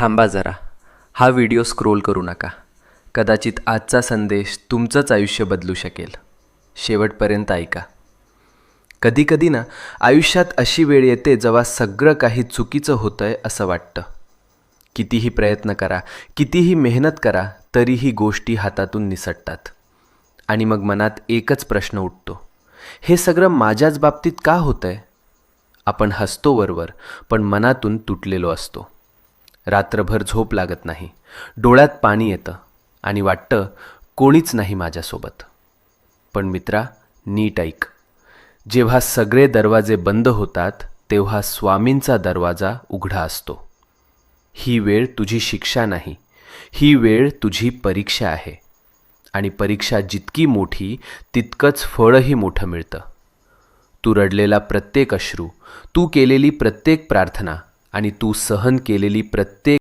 थांबा जरा. हा व्हिडिओ स्क्रोल करू नका. कदाचित आजचा संदेश तुमचंच आयुष्य बदलू शकेल. शेवटपर्यंत ऐका. कधीकधी ना आयुष्यात अशी वेळ येते जेव्हा सगळं काही चुकीचं होतंय असं वाटतं. कितीही प्रयत्न करा, कितीही मेहनत करा, तरीही गोष्टी हातातून निसटतात. आणि मग मनात एकच प्रश्न उठतो, हे सगळं माझ्याच बाबतीत का होतंय? आपण हसतो वरवर, पण मनातून तुटलेलो असतो. रात्रभर झोप लागत नाही, डोळ्यात पाणी येतं आणि वाटतं कोणीच नाही माझ्यासोबत. पण मित्रा, नीट ऐक. जेव्हा सगळे दरवाजे बंद होतात तेव्हा स्वामींचा दरवाजा उघडा असतो. ही वेळ तुझी शिक्षा नाही, ही वेळ तुझी परीक्षा आहे. आणि परीक्षा जितकी मोठी तितकंच फळही मोठं मिळतं. तू रडलेला प्रत्येक अश्रू, तू केलेली प्रत्येक प्रार्थना आणि तू सहन केलेली प्रत्येक